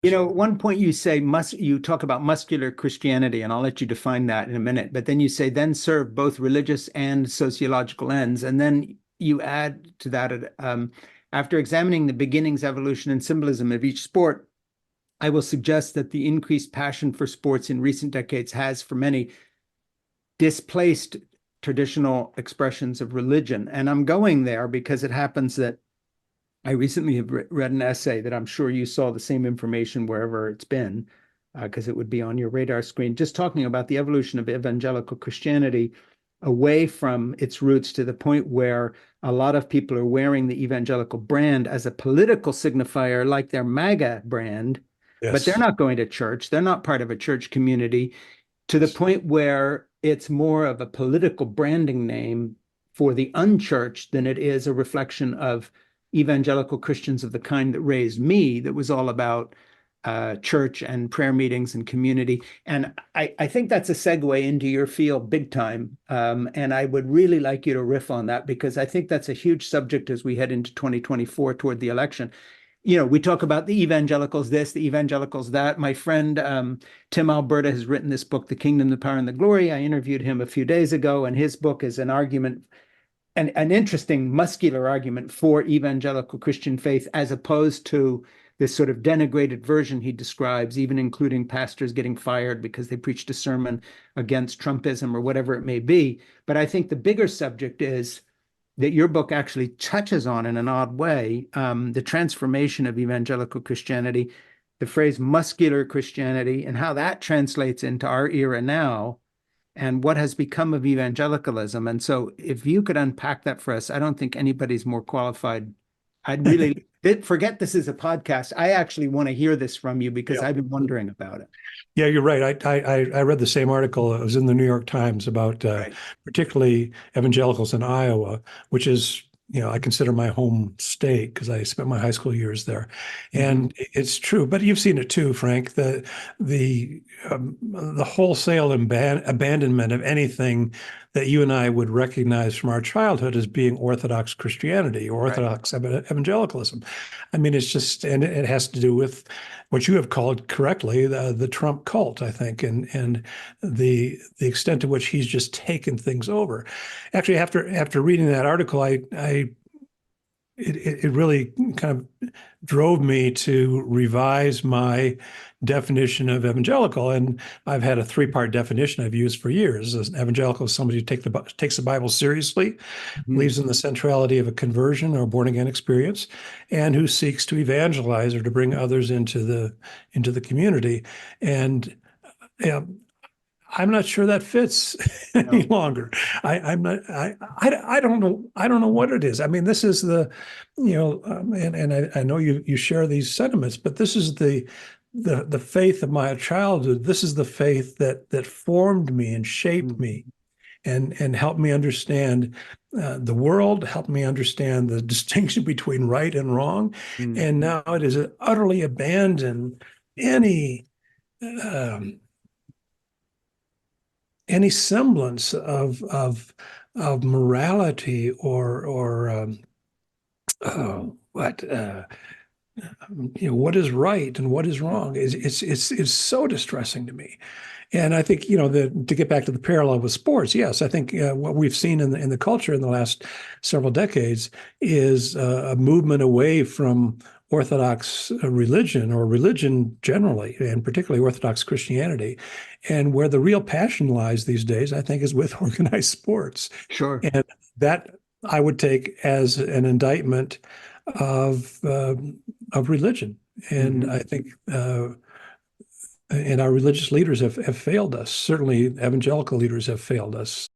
At one point you talk about muscular Christianity, and I'll let you define that in a minute. But then you say, then serve both religious and sociological ends. And then you add to that, after examining the beginnings, evolution, and symbolism of each sport, I will suggest that the increased passion for sports in recent decades has, for many, displaced traditional expressions of religion. And I'm going there because it happens that I recently have read an essay that I'm sure you saw the same information wherever it's been, because it would be on your radar screen, just talking about the evolution of evangelical Christianity away from its roots to the point where a lot of people are wearing the evangelical brand as a political signifier, like their MAGA brand, but they're not going to church. They're not part of a church community, to the point where it's more of a political branding name for the unchurched than it is a reflection of evangelical Christians of the kind that raised me, that was all about church and prayer meetings and community. And I think that's a segue into your field big time. And I would really like you to riff on that, because I think that's a huge subject as we head into 2024 toward the election. We talk about the evangelicals this, the evangelicals that. My friend Tim Alberta has written this book, The Kingdom, the Power, and the Glory. I interviewed him a few days ago, and his book is an argument, an interesting muscular argument for evangelical Christian faith, as opposed to this sort of denigrated version he describes, even including pastors getting fired because they preached a sermon against Trumpism or whatever it may be. But I think the bigger subject is that your book actually touches on, in an odd way, the transformation of evangelical Christianity, the phrase muscular Christianity, and how that translates into our era now, and what has become of evangelicalism. And so if you could unpack that for us, I don't think anybody's more qualified. I'd really forget this is a podcast. I actually want to hear this from you, because I've been wondering about it. Yeah, you're right. I read the same article. It was in the New York Times about particularly evangelicals in Iowa, which is, I consider my home state because I spent my high school years there. And it's true, but you've seen it too, Frank, the wholesale abandonment of anything that you and I would recognize from our childhood as being Orthodox Christianity or Orthodox evangelicalism. I mean, it's just, and it has to do with what you have called correctly the Trump cult, I think, and the extent to which he's just taken things over. Actually, after reading that article, it really kind of drove me to revise my definition of evangelical. And I've had a three-part definition I've used for years. As evangelical is somebody who takes the Bible seriously, believes in the centrality of a conversion or born-again experience, and who seeks to evangelize or to bring others into the community. And I'm not sure that fits any longer. I don't know what it is. I mean, this is the, and I know you share these sentiments, but this is the faith of my childhood. This is the faith that formed me and shaped me, and helped me understand the world, helped me understand the distinction between right and wrong. And now it is utterly abandoned any semblance of morality or what is right and what is wrong. It's so distressing to me. And I think, to get back to the parallel with sports, yes, I think what we've seen in the culture in the last several decades is a movement away from Orthodox religion, or religion generally, and particularly Orthodox Christianity. And where the real passion lies these days, I think, is with organized sports. Sure. And that I would take as an indictment of religion. And I think and our religious leaders have failed us. Certainly evangelical leaders have failed us.